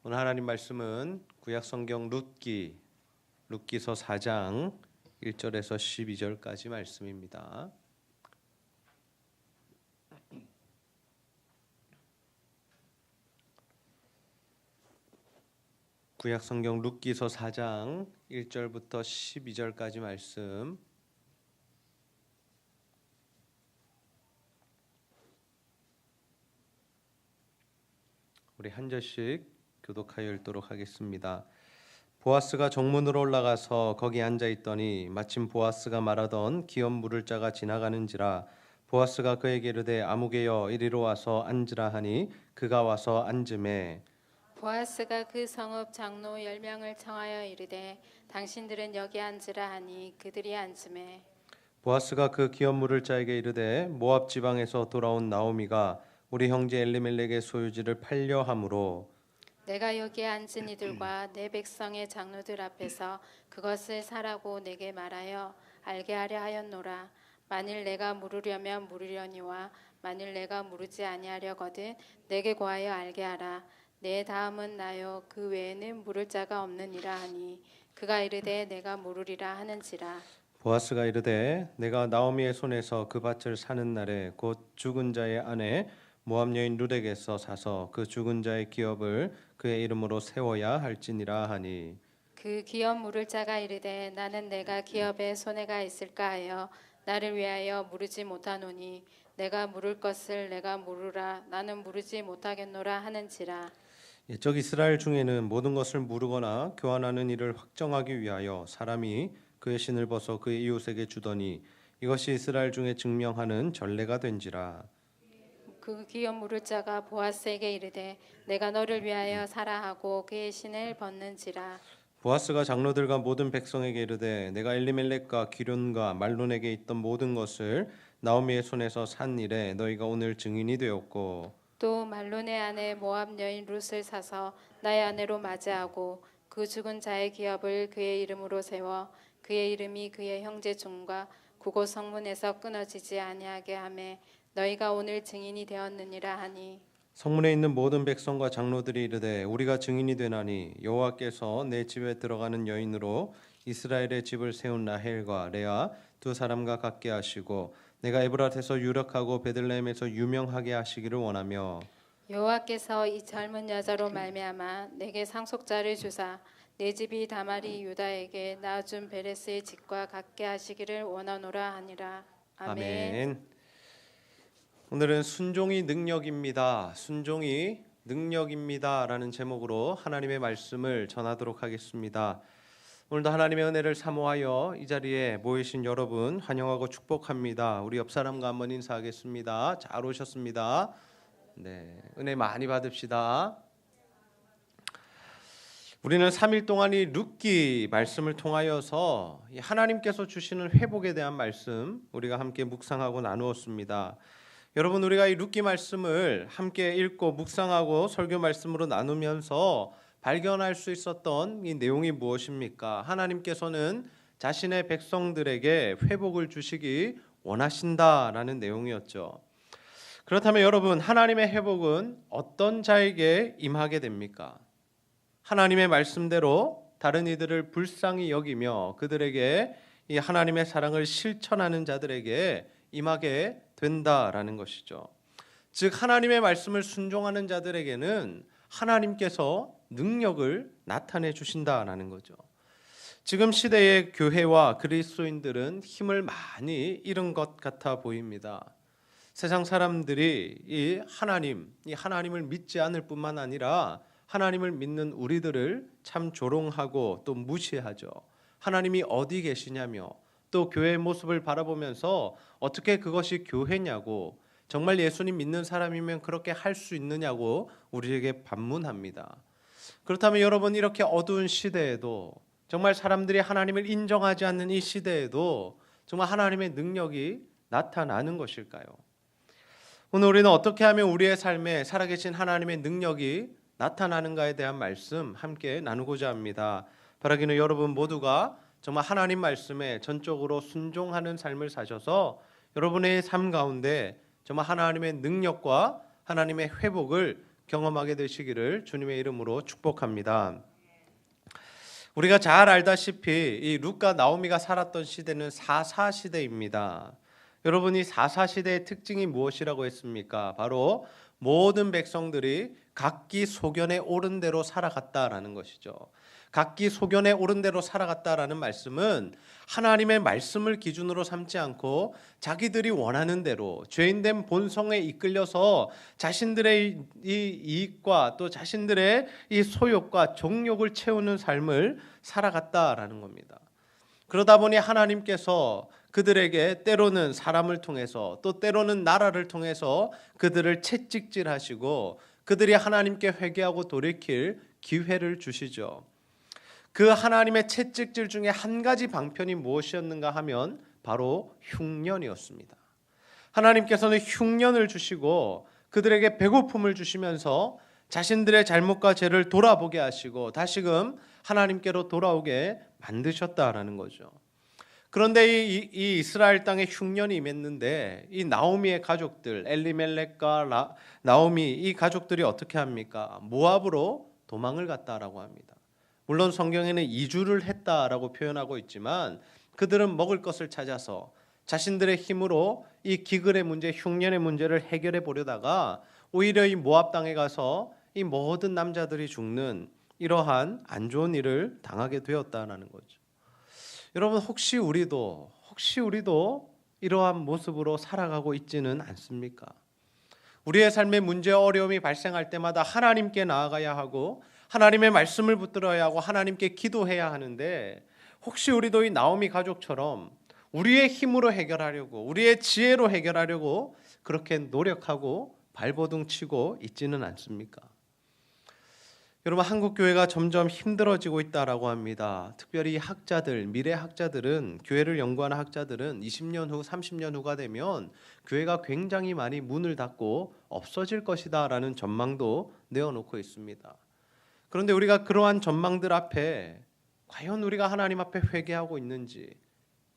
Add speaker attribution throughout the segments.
Speaker 1: 오늘 하나님 말씀은 구약 성경 룻기서 4장 1절에서 12절까지 말씀입니다. 구약 성경 룻기서 4장 1절부터 12절까지 말씀. 우리 한 절씩 교독하여 읽도록 하겠습니다. 보아스가 정문으로 올라가서 거기 앉아 있더니 마침 보아스가 말하던 기업 물을 자가 지나가는지라. 보아스가 그에게 이르되 아무개여 이리로 와서 앉으라 하니 그가 와서 앉으매
Speaker 2: 보아스가 그 성읍 장로 10명을 청하여 이르되 당신들은 여기 앉으라 하니 그들이 앉으매
Speaker 1: 보아스가 그 기업 물을 자에게 이르되 모압 지방에서 돌아온 나오미가 우리 형제 엘리멜렉의 소유지를 팔려 함으로
Speaker 2: 내가 여기에 앉은 이들과 내 백성의 장로들 앞에서 그것을 사라고 내게 말하여 알게 하려 하였노라. 만일 내가 물으려면 물으려니와 만일 내가 물으지 아니하려거든 내게 고하여 알게 하라. 내 다음은 나요 그 외에는 물을 자가 없느니라 하니 그가 이르되 내가 물으리라 하는지라.
Speaker 1: 보아스가 이르되 내가 나오미의 손에서 그 밭을 사는 날에 곧 죽은 자의 아내 모압 여인 룻에게서 사서 그 죽은 자의 기업을 그의 이름으로 세워야 할지니라 하니
Speaker 2: 그 기업 물을 자가 이르되 나는 내가 기업에 손해가 있을까 하여 나를 위하여 물으지 못하노니 내가 물을 것을 내가 물으라 나는 물으지 못하겠노라 하는지라.
Speaker 1: 옛적 이스라엘 중에는 모든 것을 물으거나 교환하는 일을 확정하기 위하여 사람이 그의 신을 벗어 그의 이웃에게 주더니 이것이 이스라엘 중에 증명하는 전례가 된지라.
Speaker 2: 그 기업 물을 자가 보아스에게 이르되 내가 너를 위하여 사라 하고 그의 신을 벗는지라.
Speaker 1: 보아스가 장로들과 모든 백성에게 이르되 내가 엘리멜렉과 기륜과 말론에게 있던 모든 것을 나오미의 손에서 산 일에 너희가 오늘 증인이 되었고
Speaker 2: 또 말론의 아내 모압 여인 룻을 사서 나의 아내로 맞이하고 그 죽은 자의 기업을 그의 이름으로 세워 그의 이름이 그의 형제 중과 그곳 성문에서 끊어지지 아니하게 하매 너희가 오늘 증인이 되었느니라 하니
Speaker 1: 성문에 있는 모든 백성과 장로들이 이르되 우리가 증인이 되나니 여호와께서 내 집에 들어가는 여인으로 이스라엘의 집을 세운 라헬과 레아 두 사람과 같게 하시고 내가 에브랏에서 유력하고 베들레헴에서 유명하게 하시기를 원하며
Speaker 2: 여호와께서 이 젊은 여자로 말미암아 내게 상속자를 주사 내 집이 다말이 유다에게 낳아준 베레스의 집과 같게 하시기를 원하노라 하니라. 아멘.
Speaker 1: 오늘은 순종이 능력입니다. 순종이 능력입니다라는 제목으로 하나님의 말씀을 전하도록 하겠습니다. 오늘도 하나님의 은혜를 사모하여 이 자리에 모이신 여러분 환영하고 축복합니다. 우리 옆 사람과 한번 인사하겠습니다. 잘 오셨습니다. 네, 은혜 많이 받읍시다. 우리는 3일 동안 이 룻기 말씀을 통하여서 하나님께서 주시는 회복에 대한 말씀 우리가 함께 묵상하고 나누었습니다. 여러분, 우리가 이 룻기 말씀을 함께 읽고 묵상하고 설교 말씀으로 나누면서 발견할 수 있었던 이 내용이 무엇입니까? 하나님께서는 자신의 백성들에게 회복을 주시기 원하신다라는 내용이었죠. 그렇다면 여러분, 하나님의 회복은 어떤 자에게 임하게 됩니까? 하나님의 말씀대로 다른 이들을 불쌍히 여기며 그들에게 이 하나님의 사랑을 실천하는 자들에게 임하게 된다라는 것이죠. 즉 하나님의 말씀을 순종하는 자들에게는 하나님께서 능력을 나타내 주신다라는 거죠. 지금 시대의 교회와 그리스도인들은 힘을 많이 잃은 것 같아 보입니다. 세상 사람들이 이 하나님을 믿지 않을 뿐만 아니라 하나님을 믿는 우리들을 참 조롱하고 또 무시하죠. 하나님이 어디 계시냐며 또 교회의 모습을 바라보면서 어떻게 그것이 교회냐고 정말 예수님 믿는 사람이면 그렇게 할 수 있느냐고 우리에게 반문합니다. 그렇다면 여러분, 이렇게 어두운 시대에도 정말 사람들이 하나님을 인정하지 않는 이 시대에도 정말 하나님의 능력이 나타나는 것일까요? 오늘 우리는 어떻게 하면 우리의 삶에 살아계신 하나님의 능력이 나타나는가에 대한 말씀 함께 나누고자 합니다. 바라기는 여러분 모두가 정말 하나님 말씀에 전적으로 순종하는 삶을 사셔서 여러분의 삶 가운데 정말 하나님의 능력과 하나님의 회복을 경험하게 되시기를 주님의 이름으로 축복합니다. 우리가 잘 알다시피 이 룻과 나오미가 살았던 시대는 사사 시대입니다. 여러분이 사사 시대의 특징이 무엇이라고 했습니까? 바로 모든 백성들이 각기 소견에 오른 대로 살아갔다라는 것이죠. 각기 소견에 오른 대로 살아갔다라는 말씀은 하나님의 말씀을 기준으로 삼지 않고 자기들이 원하는 대로 죄인된 본성에 이끌려서 자신들의 이 이익과 또 자신들의 이 소욕과 정욕을 채우는 삶을 살아갔다라는 겁니다. 그러다 보니 하나님께서 그들에게 때로는 사람을 통해서 또 때로는 나라를 통해서 그들을 채찍질하시고 그들이 하나님께 회개하고 돌이킬 기회를 주시죠. 그 하나님의 채찍질 중에 한 가지 방편이 무엇이었는가 하면 바로 흉년이었습니다. 하나님께서는 흉년을 주시고 그들에게 배고픔을 주시면서 자신들의 잘못과 죄를 돌아보게 하시고 다시금 하나님께로 돌아오게 만드셨다라는 거죠. 그런데 이 이스라엘 땅에 흉년이 임했는데 이 나오미의 가족들 엘리멜렉과 나오미 이 가족들이 어떻게 합니까? 모압으로 도망을 갔다라고 합니다. 물론 성경에는 이주를 했다라고 표현하고 있지만 그들은 먹을 것을 찾아서 자신들의 힘으로 이 기근의 문제, 흉년의 문제를 해결해 보려다가 오히려 이 모압 땅에 가서 이 모든 남자들이 죽는 이러한 안 좋은 일을 당하게 되었다라는 거죠. 여러분 혹시 우리도 이러한 모습으로 살아가고 있지는 않습니까? 우리의 삶에 문제 어려움이 발생할 때마다 하나님께 나아가야 하고 하나님의 말씀을 붙들어야 하고 하나님께 기도해야 하는데 혹시 우리도 이 나오미 가족처럼 우리의 힘으로 해결하려고 우리의 지혜로 해결하려고 그렇게 노력하고 발버둥 치고 있지는 않습니까? 여러분 한국 교회가 점점 힘들어지고 있다라고 합니다. 특별히 학자들, 미래 학자들은 교회를 연구하는 학자들은 20년 후, 30년 후가 되면 교회가 굉장히 많이 문을 닫고 없어질 것이다라는 전망도 내어놓고 있습니다. 그런데 우리가 그러한 전망들 앞에 과연 우리가 하나님 앞에 회개하고 있는지,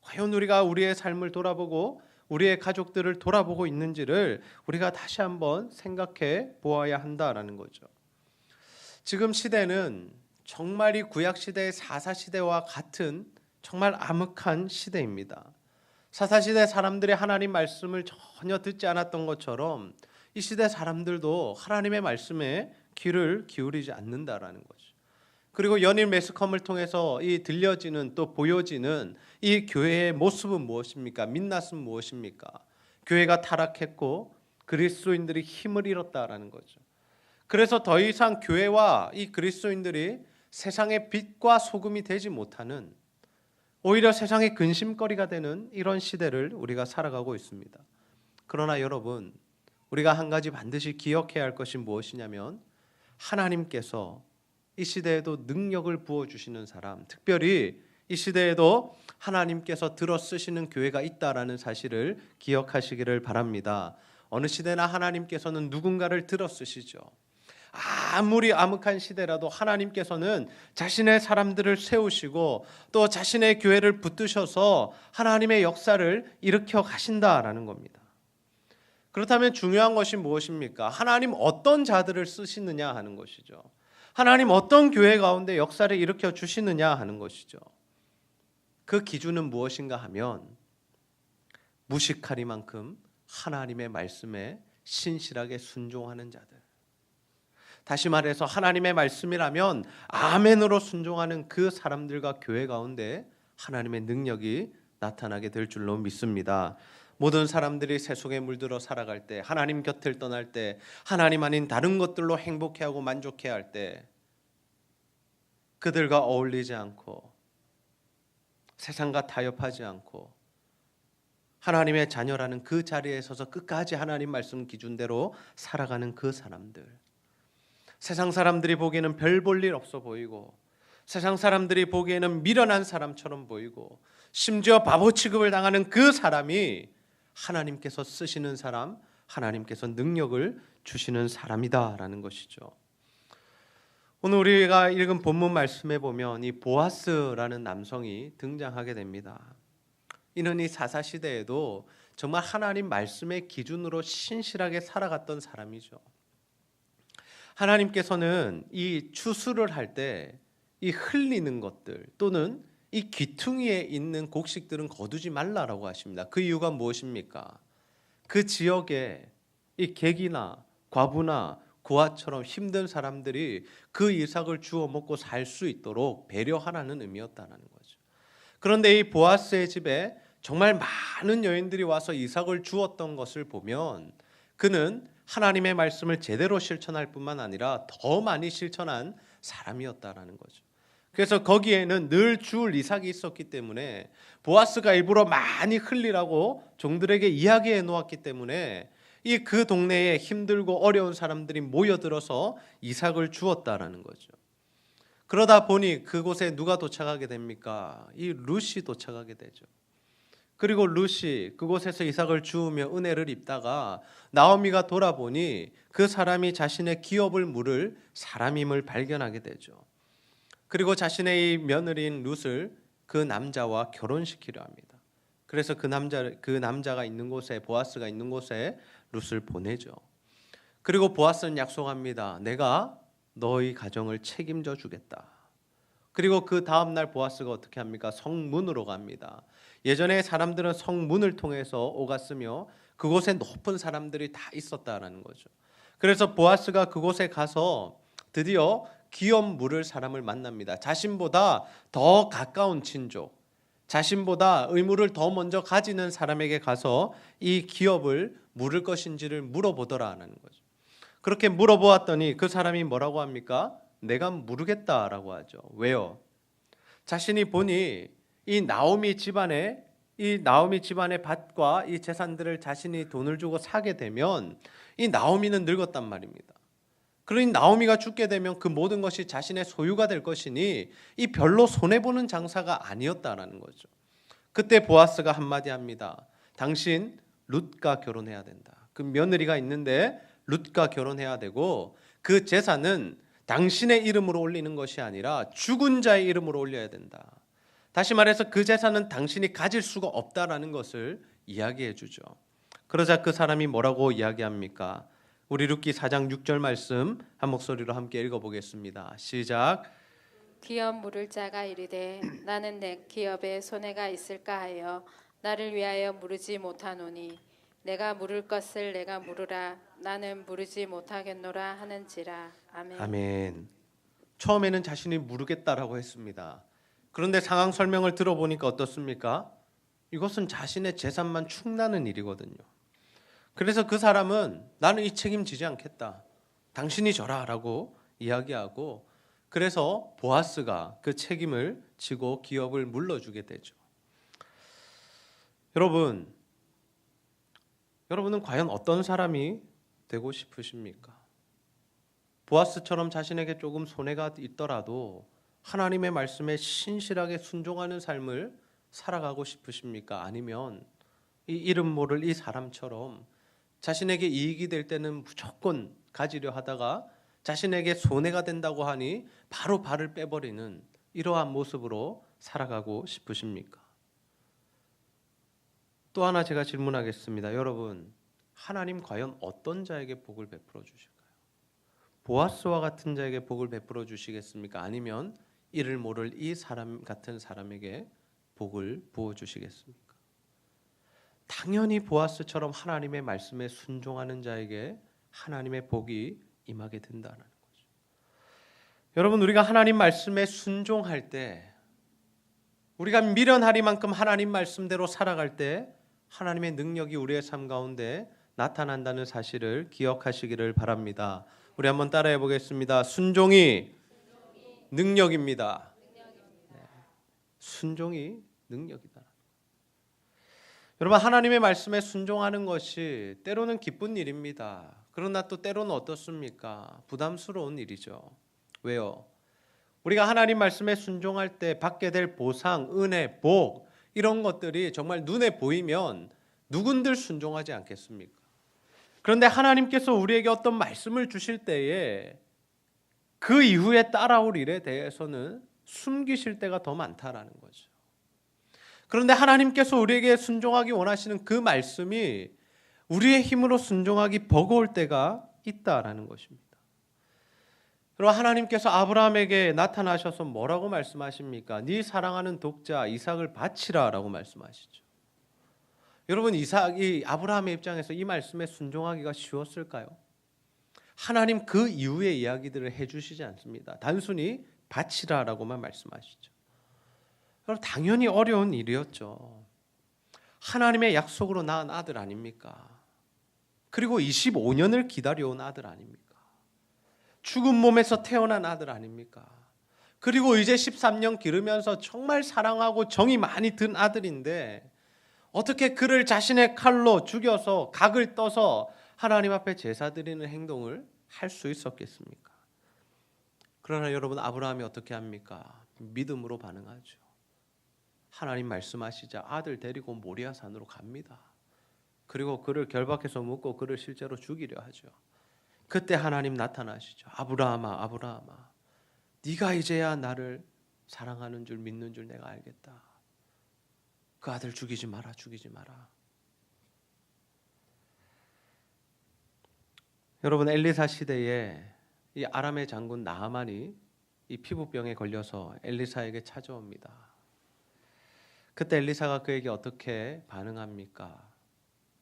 Speaker 1: 과연 우리가 우리의 삶을 돌아보고 우리의 가족들을 돌아보고 있는지를 우리가 다시 한번 생각해 보아야 한다라는 거죠. 지금 시대는 정말 이 구약 시대의 사사 시대와 같은 정말 암흑한 시대입니다. 사사 시대 사람들이 하나님 말씀을 전혀 듣지 않았던 것처럼 이 시대 사람들도 하나님의 말씀에 귀를 기울이지 않는다라는 거죠. 그리고 연일 매스컴을 통해서 이 들려지는 또 보여지는 이 교회의 모습은 무엇입니까? 민낯은 무엇입니까? 교회가 타락했고 그리스도인들이 힘을 잃었다라는 거죠. 그래서 더 이상 교회와 이 그리스도인들이 세상의 빛과 소금이 되지 못하는 오히려 세상의 근심거리가 되는 이런 시대를 우리가 살아가고 있습니다. 그러나 여러분, 우리가 한 가지 반드시 기억해야 할 것이 무엇이냐면 하나님께서 이 시대에도 능력을 부어주시는 사람, 특별히 이 시대에도 하나님께서 들어 쓰시는 교회가 있다라는 사실을 기억하시기를 바랍니다. 어느 시대나 하나님께서는 누군가를 들어 쓰시죠. 아무리 암흑한 시대라도 하나님께서는 자신의 사람들을 세우시고 또 자신의 교회를 붙드셔서 하나님의 역사를 일으켜 가신다라는 겁니다. 그렇다면 중요한 것이 무엇입니까? 하나님 어떤 자들을 쓰시느냐 하는 것이죠. 하나님 어떤 교회 가운데 역사를 일으켜 주시느냐 하는 것이죠. 그 기준은 무엇인가 하면 무식하리만큼 하나님의 말씀에 신실하게 순종하는 자들. 다시 말해서 하나님의 말씀이라면 아멘으로 순종하는 그 사람들과 교회 가운데 하나님의 능력이 나타나게 될 줄로 믿습니다. 모든 사람들이 세속에 물들어 살아갈 때, 하나님 곁을 떠날 때, 하나님 아닌 다른 것들로 행복해하고 만족해야 할 때 그들과 어울리지 않고 세상과 타협하지 않고 하나님의 자녀라는 그 자리에 서서 끝까지 하나님 말씀 기준대로 살아가는 그 사람들, 세상 사람들이 보기에는 별 볼 일 없어 보이고 세상 사람들이 보기에는 미련한 사람처럼 보이고 심지어 바보 취급을 당하는 그 사람이 하나님께서 쓰시는 사람, 하나님께서 능력을 주시는 사람이다라는 것이죠. 오늘 우리가 읽은 본문 말씀에 보면 이 보아스라는 남성이 등장하게 됩니다. 이는 이 사사 시대에도 정말 하나님 말씀의 기준으로 신실하게 살아갔던 사람이죠. 하나님께서는 이 추수를 할 때 이 흘리는 것들 또는 이 귀퉁이에 있는 곡식들은 거두지 말라라고 하십니다. 그 이유가 무엇입니까? 그 지역에 이 객이나 과부나 고아처럼 힘든 사람들이 그 이삭을 주워 먹고 살 수 있도록 배려하라는 의미였다는 거죠. 그런데 이 보아스의 집에 정말 많은 여인들이 와서 이삭을 주었던 것을 보면 그는 하나님의 말씀을 제대로 실천할 뿐만 아니라 더 많이 실천한 사람이었다라는 거죠. 그래서 거기에는 늘 주울 이삭이 있었기 때문에 보아스가 일부러 많이 흘리라고 종들에게 이야기해 놓았기 때문에 이 그 동네에 힘들고 어려운 사람들이 모여들어서 이삭을 주었다라는 거죠. 그러다 보니 그곳에 누가 도착하게 됩니까? 이 룻이 도착하게 되죠. 그리고 룻이 그곳에서 이삭을 주우며 은혜를 입다가 나오미가 돌아보니 그 사람이 자신의 기업을 물을 사람임을 발견하게 되죠. 그리고 자신의 이 며느리인 룻을 그 남자와 결혼시키려 합니다. 그래서 그 남자가 있는 곳에 보아스가 있는 곳에 룻을 보내죠. 그리고 보아스는 약속합니다. 내가 너희 가정을 책임져 주겠다. 그리고 그 다음 날 보아스가 어떻게 합니까? 성문으로 갑니다. 예전에 사람들은 성문을 통해서 오갔으며 그곳에 높은 사람들이 다 있었다라는 거죠. 그래서 보아스가 그곳에 가서 드디어 기업 물을 사람을 만납니다. 자신보다 더 가까운 친족, 자신보다 의무를 더 먼저 가지는 사람에게 가서 이 기업을 물을 것인지를 물어보더라는 거죠. 그렇게 물어보았더니 그 사람이 뭐라고 합니까? 내가 물으겠다라고 하죠. 왜요? 자신이 보니 이 나오미 집안의 밭과 이 재산들을 자신이 돈을 주고 사게 되면 이 나오미는 늙었단 말입니다. 그러니 나오미가 죽게 되면 그 모든 것이 자신의 소유가 될 것이니 이 별로 손해보는 장사가 아니었다라는 거죠. 그때 보아스가 한마디 합니다. 당신 룻과 결혼해야 된다. 그 며느리가 있는데 룻과 결혼해야 되고 그 재산은 당신의 이름으로 올리는 것이 아니라 죽은 자의 이름으로 올려야 된다. 다시 말해서 그 재산은 당신이 가질 수가 없다라는 것을 이야기해 주죠. 그러자 그 사람이 뭐라고 이야기합니까? 우리 룻기 4장 6절 말씀 한 목소리로 함께 읽어보겠습니다. 시작.
Speaker 2: 기업 물을 자가 이르되 나는 내 기업에 손해가 있을까 하여 나를 위하여 물으지 못하노니 내가 물을 것을 내가 물으라 나는 물으지 못하겠노라 하는지라. 아멘.
Speaker 1: 아멘. 처음에는 자신이 물으겠다라고 했습니다. 그런데 상황 설명을 들어보니까 어떻습니까? 이것은 자신의 재산만 축나는 일이거든요. 그래서 그 사람은 나는 이 책임지지 않겠다. 당신이 져라라고 이야기하고 그래서 보아스가 그 책임을 지고 기업을 물러주게 되죠. 여러분은 과연 어떤 사람이 되고 싶으십니까? 보아스처럼 자신에게 조금 손해가 있더라도 하나님의 말씀에 신실하게 순종하는 삶을 살아가고 싶으십니까? 아니면 이 이름 모를 이 사람처럼 자신에게 이익이 될 때는 무조건 가지려 하다가 자신에게 손해가 된다고 하니 바로 발을 빼버리는 이러한 모습으로 살아가고 싶으십니까? 또 하나 제가 질문하겠습니다. 여러분, 하나님 과연 어떤 자에게 복을 베풀어 주실까요? 보아스와 같은 자에게 복을 베풀어 주시겠습니까? 아니면 이를 모를 이 사람 같은 사람에게 복을 부어 주시겠습니까? 당연히 보아스처럼 하나님의 말씀에 순종하는 자에게 하나님의 복이 임하게 된다는 거죠. 여러분, 우리가 하나님 말씀에 순종할 때, 우리가 미련하리만큼 하나님 말씀대로 살아갈 때 하나님의 능력이 우리의 삶 가운데 나타난다는 사실을 기억하시기를 바랍니다. 우리 한번 따라해 보겠습니다. 순종이 능력입니다. 네. 순종이 능력이다. 여러분, 하나님의 말씀에 순종하는 것이 때로는 기쁜 일입니다. 그러나 또 때로는 어떻습니까? 부담스러운 일이죠. 왜요? 우리가 하나님 말씀에 순종할 때 받게 될 보상, 은혜, 복 이런 것들이 정말 눈에 보이면 누군들 순종하지 않겠습니까? 그런데 하나님께서 우리에게 어떤 말씀을 주실 때에 그 이후에 따라올 일에 대해서는 숨기실 때가 더 많다라는 거죠. 그런데 하나님께서 우리에게 순종하기 원하시는 그 말씀이 우리의 힘으로 순종하기 버거울 때가 있다라는 것입니다. 여러분, 하나님께서 아브라함에게 나타나셔서 뭐라고 말씀하십니까? 네 사랑하는 독자 이삭을 바치라라고 말씀하시죠. 여러분, 이삭이 아브라함의 입장에서 이 말씀에 순종하기가 쉬웠을까요? 하나님 그 이후의 이야기들을 해주시지 않습니다. 단순히 바치라라고만 말씀하시죠. 여러분, 당연히 어려운 일이었죠. 하나님의 약속으로 낳은 아들 아닙니까? 그리고 25년을 기다려온 아들 아닙니까? 죽은 몸에서 태어난 아들 아닙니까? 그리고 이제 13년 기르면서 정말 사랑하고 정이 많이 든 아들인데 어떻게 그를 자신의 칼로 죽여서 각을 떠서 하나님 앞에 제사 드리는 행동을 할 수 있었겠습니까? 그러나 여러분, 아브라함이 어떻게 합니까? 믿음으로 반응하죠. 하나님 말씀하시자 아들 데리고 모리아 산으로 갑니다. 그리고 그를 결박해서 묶고 그를 실제로 죽이려 하죠. 그때 하나님 나타나시죠. 아브라함아, 아브라함아, 네가 이제야 나를 사랑하는 줄 믿는 줄 내가 알겠다. 그 아들 죽이지 마라, 죽이지 마라. 여러분, 엘리사 시대에 이 아람의 장군 나하만이 이 피부병에 걸려서 엘리사에게 찾아옵니다. 그때 엘리사가 그에게 어떻게 반응합니까?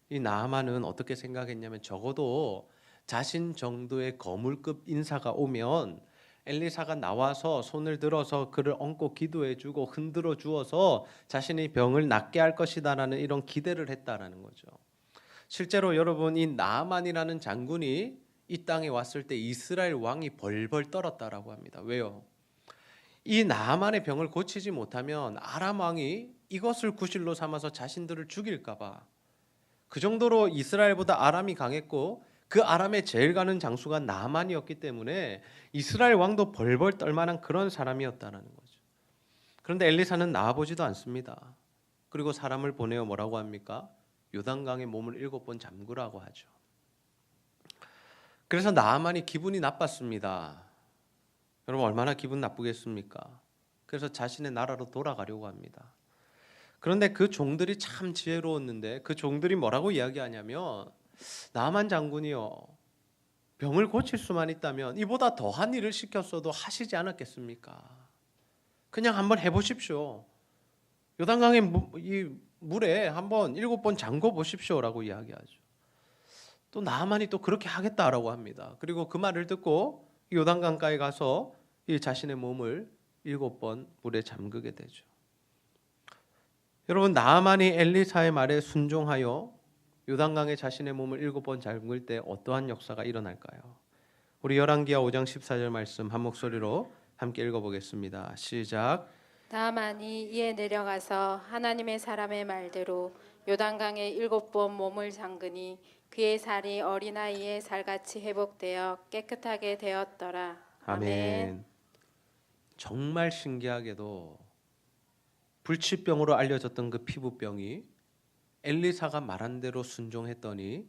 Speaker 1: 이 나하만은 어떻게 생각했냐면 적어도 자신 정도의 거물급 인사가 오면 엘리사가 나와서 손을 들어서 그를 얹고 기도해 주고 흔들어 주어서 자신의 병을 낫게 할 것이다라는 이런 기대를 했다라는 거죠. 실제로 여러분, 이 나아만이라는 장군이 이 땅에 왔을 때 이스라엘 왕이 벌벌 떨었다라고 합니다. 왜요? 이 나아만의 병을 고치지 못하면 아람 왕이 이것을 구실로 삼아서 자신들을 죽일까 봐. 그 정도로 이스라엘보다 아람이 강했고 그 아람에 제일 가는 장수가 나아만이었기 때문에 이스라엘 왕도 벌벌 떨 만한 그런 사람이었다라는 거죠. 그런데 엘리사는 나아보지도 않습니다. 그리고 사람을 보내어 뭐라고 합니까? 요단강에 몸을 7번 잠그라고 하죠. 그래서 나아만이 기분이 나빴습니다. 여러분, 얼마나 기분 나쁘겠습니까? 그래서 자신의 나라로 돌아가려고 합니다. 그런데 그 종들이 참 지혜로웠는데 그 종들이 뭐라고 이야기하냐면 나만 장군이요, 병을 고칠 수만 있다면 이보다 더한 일을 시켰어도 하시지 않았겠습니까? 그냥 한번 해보십시오. 요단강의 이 물에 한번 7번 잠궈 보십시오라고 이야기하죠. 또 나만이 또 그렇게 하겠다라고 합니다. 그리고 그 말을 듣고 요단강가에 가서 이 자신의 몸을 7번 물에 잠그게 되죠. 여러분, 나아만이 엘리사의 말에 순종하여 요단강에 자신의 몸을 7번 잠글 때 어떠한 역사가 일어날까요? 우리 열왕기하 5장 14절 말씀 한 목소리로 함께 읽어보겠습니다. 시작.
Speaker 2: 나아만이 이에 내려가서 하나님의 사람의 말대로 요단강에 7번 몸을 잠그니 그의 살이 어린아이의 살같이 회복되어 깨끗하게 되었더라.
Speaker 1: 아멘. 정말 신기하게도 불치병으로 알려졌던 그 피부병이 엘리사가 말한 대로 순종했더니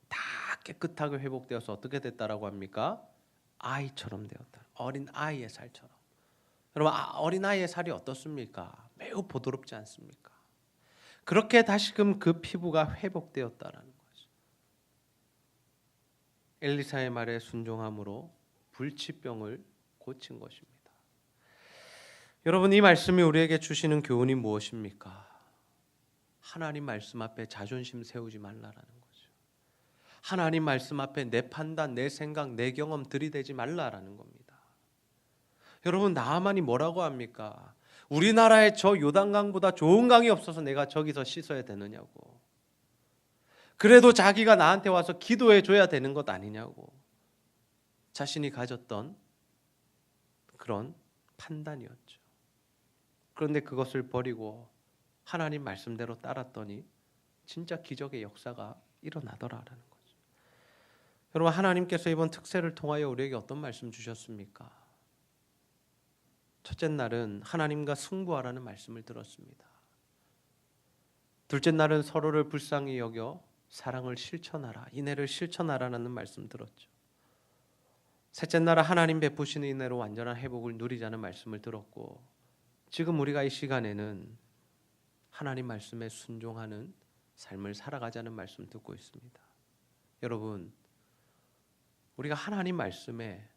Speaker 1: 다 깨끗하게 회복되어서 어떻게 됐다라고 합니까? 아이처럼 되었다. 어린 아이의 살처럼. 여러분, 어린 아이의 살이 어떻습니까? 매우 보드럽지 않습니까? 그렇게 다시금 그 피부가 회복되었다라는 거죠. 엘리사의 말에 순종함으로 불치병을 고친 것입니다. 여러분, 이 말씀이 우리에게 주시는 교훈이 무엇입니까? 하나님 말씀 앞에 자존심 세우지 말라라는 거죠. 하나님 말씀 앞에 내 판단, 내 생각, 내 경험 들이대지 말라라는 겁니다. 여러분, 나아만이 뭐라고 합니까? 우리나라에 저 요단강보다 좋은 강이 없어서 내가 저기서 씻어야 되느냐고. 그래도 자기가 나한테 와서 기도해 줘야 되는 것 아니냐고. 자신이 가졌던 그런 판단이었죠. 그런데 그것을 버리고 하나님 말씀대로 따랐더니 진짜 기적의 역사가 일어나더라라는 거죠. 여러분, 하나님께서 이번 특세를 통하여 우리에게 어떤 말씀 주셨습니까? 첫째 날은 하나님과 승부하라는 말씀을 들었습니다. 둘째 날은 서로를 불쌍히 여겨 사랑을 실천하라, 인애를 실천하라는 말씀 들었죠. 셋째 날은 하나님 베푸시는 인애로 완전한 회복을 누리자는 말씀을 들었고, 지금 우리가 이 시간에는 하나님 말씀에 순종하는 삶을 살아가자는 말씀 듣고 있습니다. 여러분, 우리가 하나님 말씀에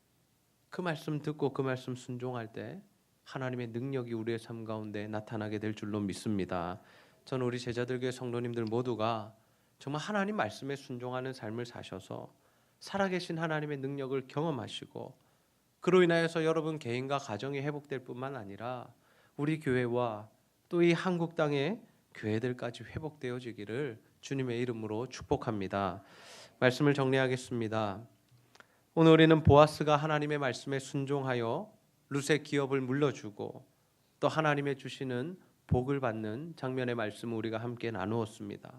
Speaker 1: 그 말씀 듣고 그 말씀 순종할 때 하나님의 능력이 우리의 삶 가운데 나타나게 될 줄로 믿습니다. 저는 우리 제자들교회 성도님들 모두가 정말 하나님 말씀에 순종하는 삶을 사셔서 살아계신 하나님의 능력을 경험하시고 그로 인하여서 여러분 개인과 가정이 회복될 뿐만 아니라 우리 교회와 또 이 한국 땅의 교회들까지 회복되어지기를 주님의 이름으로 축복합니다. 말씀을 정리하겠습니다. 오늘 우리는 보아스가 하나님의 말씀에 순종하여 룻의 기업을 물려주고 또 하나님의 주시는 복을 받는 장면의 말씀을 우리가 함께 나누었습니다.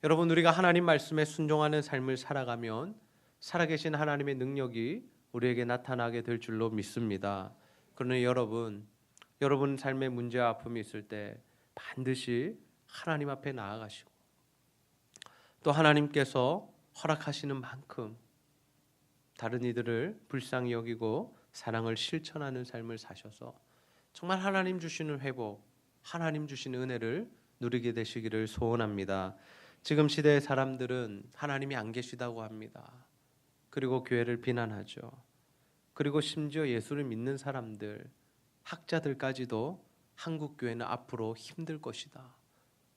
Speaker 1: 여러분, 우리가 하나님 말씀에 순종하는 삶을 살아가면 살아계신 하나님의 능력이 우리에게 나타나게 될 줄로 믿습니다. 그러나 여러분 삶의 문제와 아픔이 있을 때 반드시 하나님 앞에 나아가시고 또 하나님께서 허락하시는 만큼 다른 이들을 불쌍히 여기고 사랑을 실천하는 삶을 사셔서 정말 하나님 주시는 회복, 하나님 주시는 은혜를 누리게 되시기를 소원합니다. 지금 시대의 사람들은 하나님이 안 계시다고 합니다. 그리고 교회를 비난하죠. 그리고 심지어 예수를 믿는 사람들, 학자들까지도 한국 교회는 앞으로 힘들 것이다.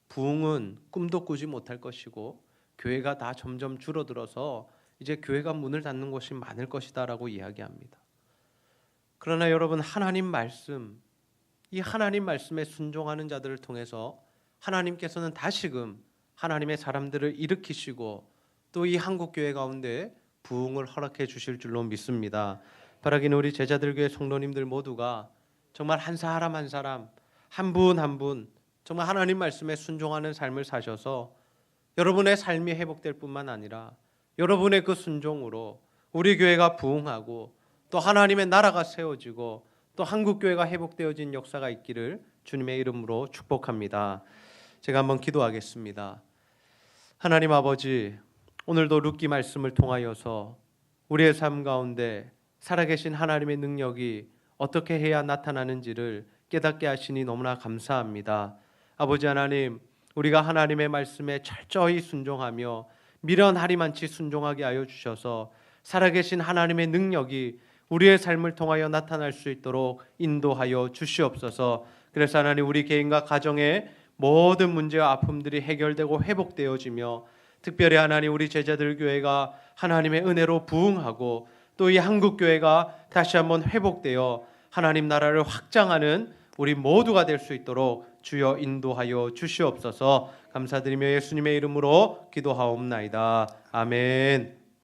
Speaker 1: 부흥은 꿈도 꾸지 못할 것이고 교회가 다 점점 줄어들어서 이제 교회가 문을 닫는 곳이 많을 것이다라고 이야기합니다. 그러나 여러분, 하나님 말씀, 이 하나님 말씀에 순종하는 자들을 통해서 하나님께서는 다시금 하나님의 사람들을 일으키시고 또 이 한국 교회 가운데 부흥을 허락해 주실 줄로 믿습니다. 바라기는 우리 제자들교회 성도님들 모두가 정말 한 사람 한 사람, 한 분 한 분 정말 하나님 말씀에 순종하는 삶을 사셔서 여러분의 삶이 회복될 뿐만 아니라 여러분의 그 순종으로 우리 교회가 부흥하고 또 하나님의 나라가 세워지고 또 한국 교회가 회복되어진 역사가 있기를 주님의 이름으로 축복합니다. 제가 한번 기도하겠습니다. 하나님 아버지, 오늘도 룻기 말씀을 통하여서 우리의 삶 가운데 살아계신 하나님의 능력이 어떻게 해야 나타나는지를 깨닫게 하시니 너무나 감사합니다. 아버지 하나님, 우리가 하나님의 말씀에 철저히 순종하며 미련하리만치 순종하게 하여 주셔서 살아계신 하나님의 능력이 우리의 삶을 통하여 나타날 수 있도록 인도하여 주시옵소서. 그래서 하나님, 우리 개인과 가정의 모든 문제와 아픔들이 해결되고 회복되어지며 특별히 하나님, 우리 제자들 교회가 하나님의 은혜로 부흥하고 또 이 한국 교회가 다시 한번 회복되어 하나님 나라를 확장하는 우리 모두가 될 수 있도록 주여 인도하여 주시옵소서. 감사드리며 예수님의 이름으로 기도하옵나이다. 아멘.